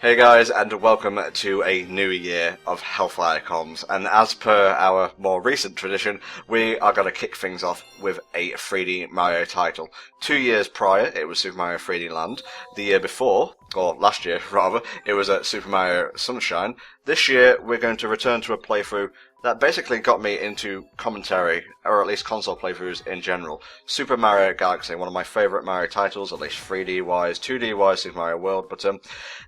Hey guys, and welcome to a new year of HellfireComms, and as per our more recent tradition, we are going to kick things off with a 3D Mario title. 2 years prior, it was Super Mario 3D Land. The year before, or last year rather, it was Super Mario Sunshine. This year, we're going to return to a playthrough that basically got me into commentary, or at least console playthroughs in general. Super Mario Galaxy, one of my favourite Mario titles, at least 3D-wise, 2D-wise, Super Mario World, but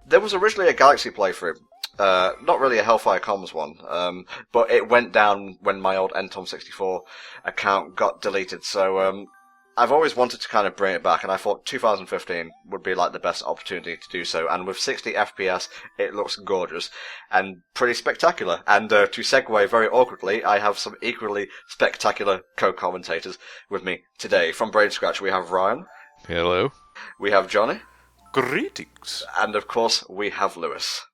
there was originally a Galaxy playthrough. Not really a HellfireComms one, but it went down when my old NTOM64 account got deleted, so I've always wanted to kind of bring it back, and I thought 2015 would be like the best opportunity to do so. And with 60 FPS, it looks gorgeous and pretty spectacular. And to segue very awkwardly, I have some equally spectacular co-commentators with me today. From Brain Scratch, we have Ryan. Hello. We have Johnny. Greetings. And of course, we have Lewis.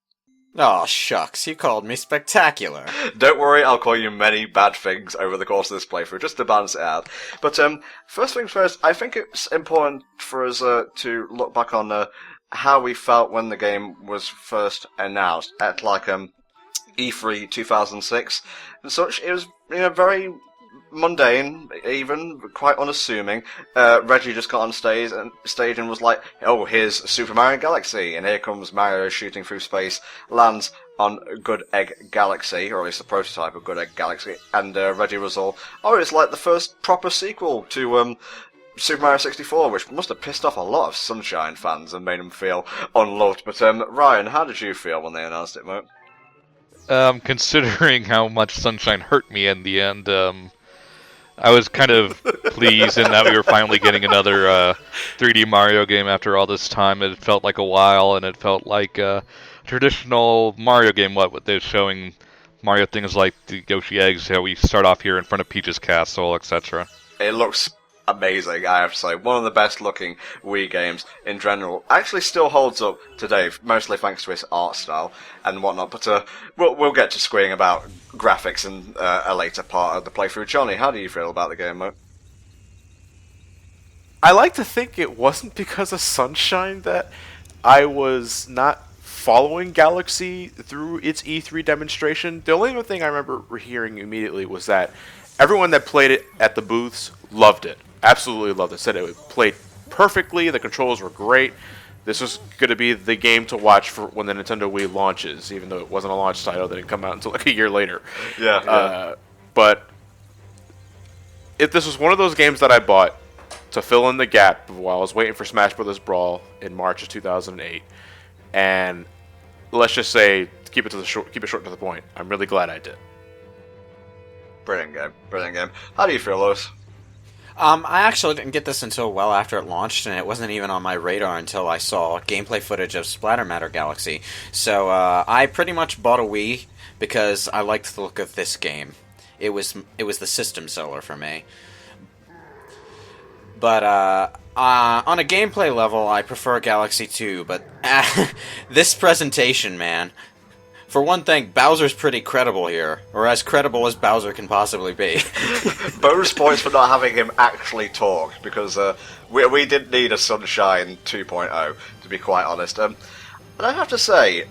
Oh, shucks, you called me spectacular. Don't worry, I'll call you many bad things over the course of this playthrough, just to balance it out. But first things first, I think it's important for us to look back on how we felt when the game was first announced at E3 2006 and such. It was very mundane, even quite unassuming. Reggie just got on stage and was like, "Oh, here's Super Mario Galaxy," and here comes Mario shooting through space, lands on Good Egg Galaxy, or at least the prototype of Good Egg Galaxy, and Reggie was all, "Oh, it's like the first proper sequel to Super Mario 64, which must have pissed off a lot of Sunshine fans and made them feel unloved." But Ryan, how did you feel when they announced it, mate? Considering how much Sunshine hurt me in the end, I was kind of pleased in that we were finally getting another 3D Mario game after all this time. It felt like a while, and it felt like a traditional Mario game, with they're showing Mario things like the Yoshi eggs, how we start off here in front of Peach's castle, etc. It looks amazing, I have to say. One of the best looking Wii games in general. Actually still holds up today, mostly thanks to its art style and whatnot, but we'll get to squeeing about graphics in a later part of the playthrough. Johnny, how do you feel about the game, mate? I like to think it wasn't because of Sunshine that I was not following Galaxy through its E3 demonstration. The only other thing I remember hearing immediately was that everyone that played it at the booths loved it. Absolutely loved it. Said it played perfectly, the controls were great. This was going to be the game to watch for when the Nintendo Wii launches, even though it wasn't a launch title that didn't come out until like a year later. But this was one of those games that I bought to fill in the gap while I was waiting for Smash Bros. Brawl in March of 2008. And let's just say, keep it short to the point. I'm really glad I did. Brilliant game. How do you feel, Lewis? I actually didn't get this until well after it launched, and it wasn't even on my radar until I saw gameplay footage of Splatter Matter Galaxy. So I pretty much bought a Wii because I liked the look of this game. It was the system seller for me. But on a gameplay level, I prefer Galaxy 2, but this presentation, man. For one thing, Bowser's pretty credible here, or as credible as Bowser can possibly be. Bonus points for not having him actually talk, because we didn't need a Sunshine 2.0, to be quite honest. But I have to say,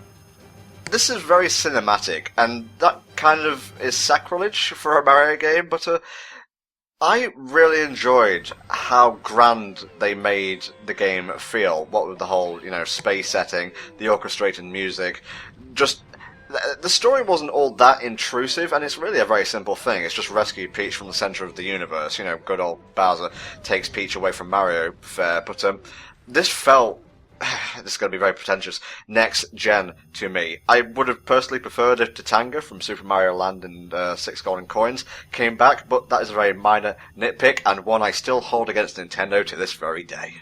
this is very cinematic, and that kind of is sacrilege for a Mario game, but I really enjoyed how grand they made the game feel. What with the whole, space setting, the orchestrated music, just the story wasn't all that intrusive, and it's really a very simple thing. It's just rescue Peach from the center of the universe. Good old Bowser takes Peach away from Mario fair. But this felt, this is going to be very pretentious, next gen to me. I would have personally preferred if Tatanga from Super Mario Land and 6 Golden Coins came back, but that is a very minor nitpick, and one I still hold against Nintendo to this very day.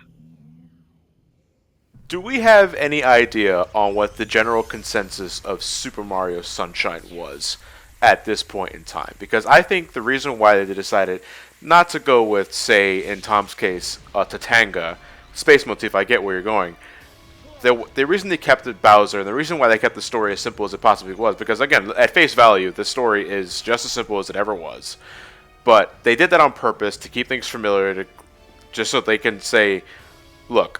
Do we have any idea on what the general consensus of Super Mario Sunshine was at this point in time? Because I think the reason why they decided not to go with, say, in Tom's case, Tatanga, space motif, I get where you're going. The reason they kept it Bowser, and the reason why they kept the story as simple as it possibly was, because, again, at face value, the story is just as simple as it ever was. But they did that on purpose to keep things familiar, just so they can say, look,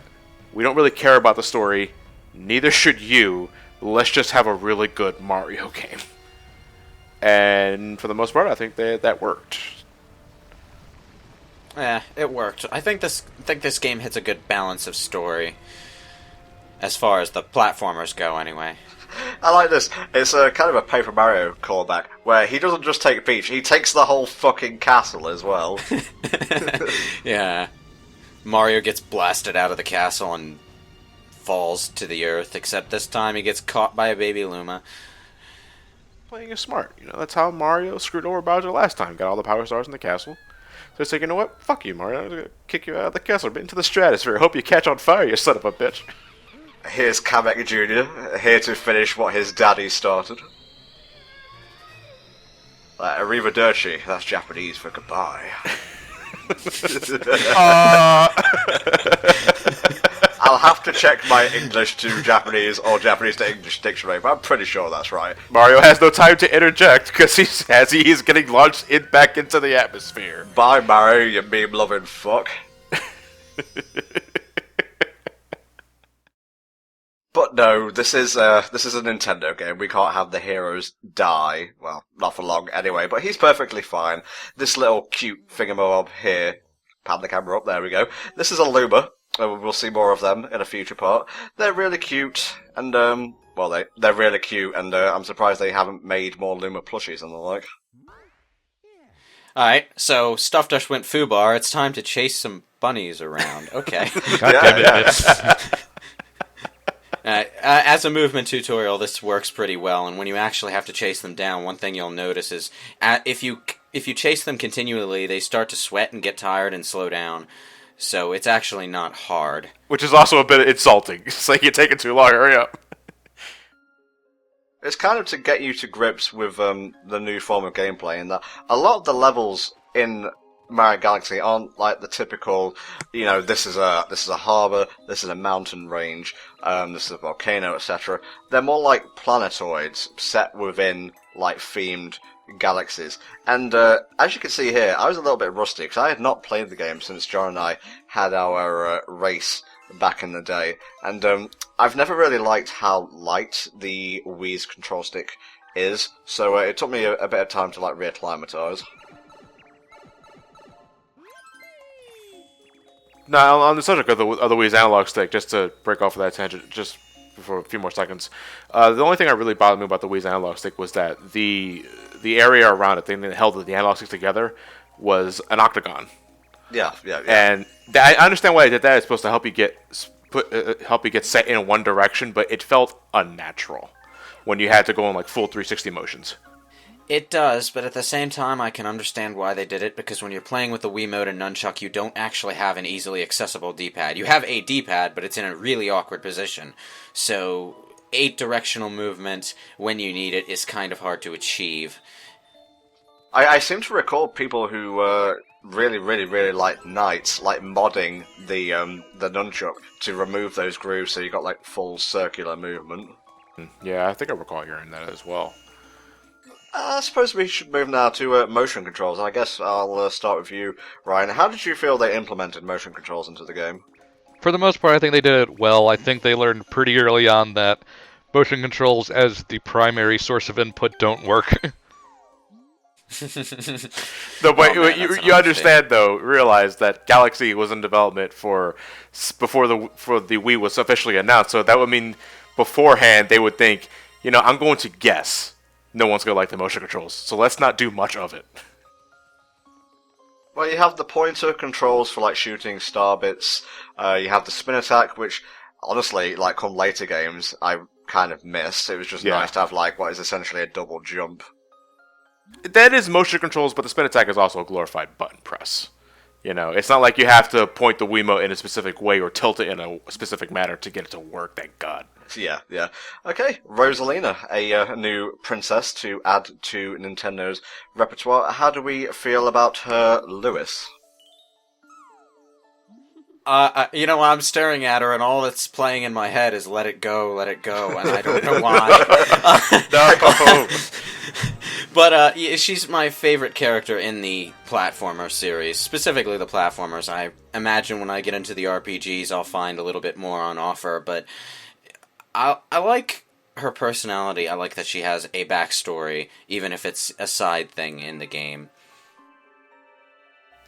we don't really care about the story. neither should you. Let's just have a really good Mario game. And for the most part, I think that worked. Yeah, it worked. I think this game hits a good balance of story, as far as the platformers go, anyway. I like this. It's a kind of a Paper Mario callback, where he doesn't just take Peach, he takes the whole fucking castle as well. Yeah. Mario gets blasted out of the castle and falls to the earth, except this time he gets caught by a baby Luma. Playing is smart. That's how Mario screwed over Bowser last time. Got all the power stars in the castle. So it's like, you know what? Fuck you, Mario. I'm gonna kick you out of the castle, into the stratosphere. Hope you catch on fire, you son of a bitch. Here's Kamek Jr., here to finish what his daddy started. Arrivederci, that's Japanese for goodbye. I'll have to check my English to Japanese or Japanese to English dictionary, but I'm pretty sure that's right. Mario has no time to interject because he's getting launched back into the atmosphere. Bye, Mario, you meme-loving fuck. But no, this is a Nintendo game. We can't have the heroes die. Well, not for long anyway, but he's perfectly fine. This little cute thingamabob here. Pan the camera up, there we go. This is a Luma. We'll see more of them in a future part. They're really cute, and, they're really cute, and I'm surprised they haven't made more Luma plushies and the like. Alright, so Stuffed Us went foobar. It's time to chase some bunnies around. Okay. God damn it. As a movement tutorial, this works pretty well, and when you actually have to chase them down, one thing you'll notice is if you chase them continually, they start to sweat and get tired and slow down. So it's actually not hard. Which is also a bit insulting. It's like, you're taking too long, hurry up. It's kind of to get you to grips with the new form of gameplay, in that a lot of the levels in Mario Galaxy aren't like the typical, this is a harbour, this is a mountain range, this is a volcano, etc. They're more like planetoids set within like themed galaxies. And as you can see here, I was a little bit rusty because I had not played the game since John and I had our race back in the day, and I've never really liked how light the Wii's control stick is, so it took me a bit of time to like reacclimatise. Now, on the subject of the Wii's analog stick, just to break off of that tangent just for a few more seconds, the only thing that really bothered me about the Wii's analog stick was that the area around it, the thing that held the analog stick together, was an octagon. Yeah. And I understand why I did that. It's supposed to help you get set in one direction, but it felt unnatural when you had to go in like full 360 motions. It does, but at the same time, I can understand why they did it, because when you're playing with the Wiimote and Nunchuck, you don't actually have an easily accessible D-pad. You have a D-pad, but it's in a really awkward position. So, 8-directional movement, when you need it, is kind of hard to achieve. I seem to recall people who really, really, really like Knights, like modding the Nunchuck to remove those grooves so you got like full circular movement. Yeah, I think I recall hearing that as well. I suppose we should move now to motion controls, and I guess I'll start with you, Ryan. How did you feel they implemented motion controls into the game? For the most part, I think they did it well. I think they learned pretty early on that motion controls as the primary source of input don't work. No, but you understand, though, realize that Galaxy was in development before the Wii was officially announced, so that would mean beforehand they would think, I'm going to guess no one's going to like the motion controls, so let's not do much of it. Well, you have the pointer controls for like shooting star bits, you have the spin attack, which honestly, like come later games, I kind of missed. It was just nice to have like what is essentially a double jump. That is motion controls, but the spin attack is also a glorified button press. It's not like you have to point the Wiimote in a specific way or tilt it in a specific manner to get it to work, thank God. Yeah. Okay, Rosalina, a new princess to add to Nintendo's repertoire. How do we feel about her Lewis? I'm staring at her, and all that's playing in my head is "Let it go, let it go," and I don't know why. No. But she's my favorite character in the platformer series, specifically the platformers. I imagine when I get into the RPGs, I'll find a little bit more on offer, but I like her personality. I like that she has a backstory, even if it's a side thing in the game.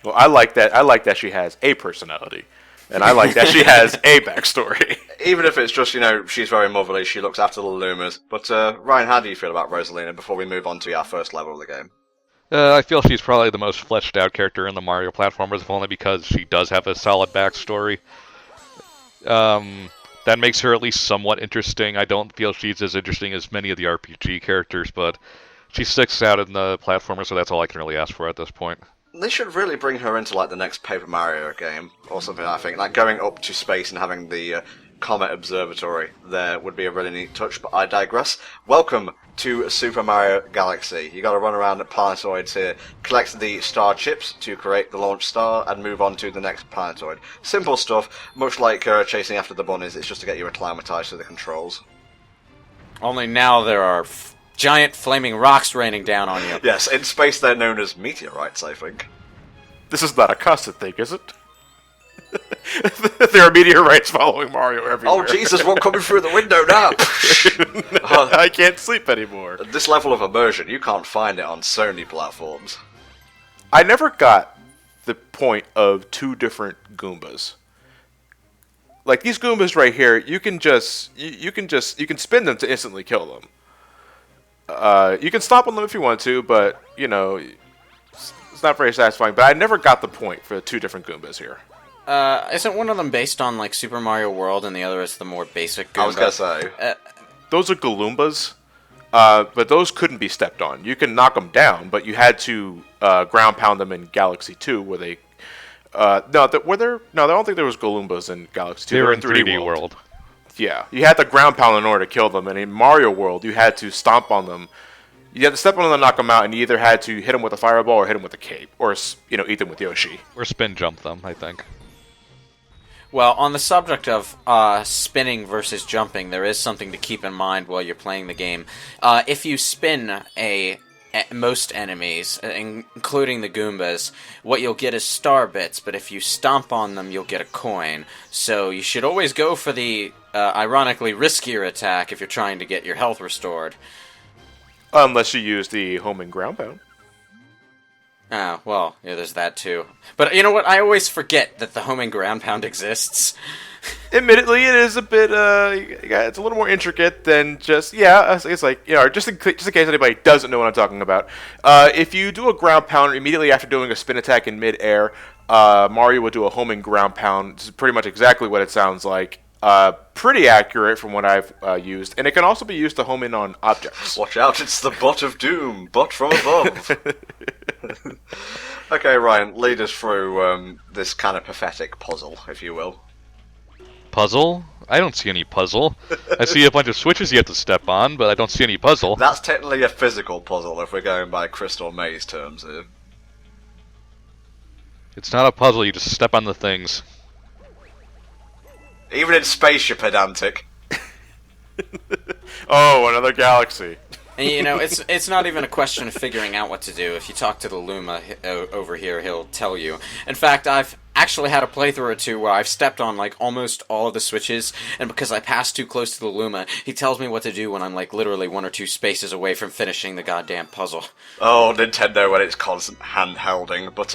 Well, I like that. I like that she has a personality, and I like that she has a backstory. Even if it's just, she's very motherly, she looks after the Lumas. But, Ryan, how do you feel about Rosalina before we move on to our first level of the game? I feel she's probably the most fleshed out character in the Mario platformers, if only because she does have a solid backstory. That makes her at least somewhat interesting. I don't feel she's as interesting as many of the RPG characters, but she sticks out in the platformer, so that's all I can really ask for at this point. They should really bring her into, the next Paper Mario game, or something, I think. Going up to space and having the Comet Observatory there would be a really neat touch, but I digress. Welcome to Super Mario Galaxy. You gotta run around at planetoids here, collect the star chips to create the launch star, and move on to the next planetoid. Simple stuff, much like chasing after the bunnies, it's just to get you acclimatized to the controls. Only now there are giant flaming rocks raining down on you. Yes, in space they're known as meteorites, I think. This is not a constant thing, is it? There are meteorites following Mario everywhere. Oh, Jesus, one coming through the window now! I can't sleep anymore. This level of immersion, you can't find it on Sony platforms. I never got the point of two different Goombas. Like, these Goombas right here, you can spin them to instantly kill them. You can stomp on them if you want to, but, it's not very satisfying. But I never got the point for the two different Goombas here. Isn't one of them based on, Super Mario World, and the other is the more basic Goomba? I was gonna say. Those are Galoombas, but those couldn't be stepped on. You can knock them down, but you had to ground pound them in Galaxy 2, where they... I don't think there was Galoombas in Galaxy 2. They were in 3D World. Yeah, you had to ground pound in order to kill them, and in Mario World, you had to stomp on them. You had to step on them and knock them out, and you either had to hit them with a fireball or hit them with a cape, or eat them with Yoshi. Or spin jump them, I think. Well, on the subject of spinning versus jumping, there is something to keep in mind while you're playing the game. If you spin most enemies, including the Goombas, what you'll get is star bits, but if you stomp on them, you'll get a coin. So you should always go for the, ironically, riskier attack if you're trying to get your health restored. Unless you use the home and ground pound. Ah, well, yeah, there's that too. But you know what? I always forget that the home and ground pound exists. Admittedly, it is a bit, it's a little more intricate than just, it's like, just in case anybody doesn't know what I'm talking about. If you do a ground pound immediately after doing a spin attack in mid-air, Mario will do a home and ground pound. This is pretty much exactly what it sounds like. Pretty accurate from what I've used, and it can also be used to home in on objects. Watch out, it's the bot of doom, bot from above. Okay, Ryan, lead us through this kind of pathetic puzzle, if you will. Puzzle? I don't see any puzzle. I see a bunch of switches you have to step on, but I don't see any puzzle. That's technically a physical puzzle if we're going by Crystal Maze terms here. It's not a puzzle, you just step on the things. Even in space, you're pedantic. Oh, another galaxy. And it's not even a question of figuring out what to do. If you talk to the Luma over here, he'll tell you. In fact, I've actually had a playthrough or two where I've stepped on almost all of the switches, and because I passed too close to the Luma, he tells me what to do when I'm literally one or two spaces away from finishing the goddamn puzzle. Oh, Nintendo when it's constant handhelding. But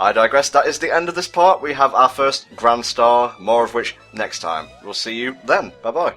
I digress. That is the end of this part. We have our first Grand Star, more of which next time. We'll see you then. Bye bye.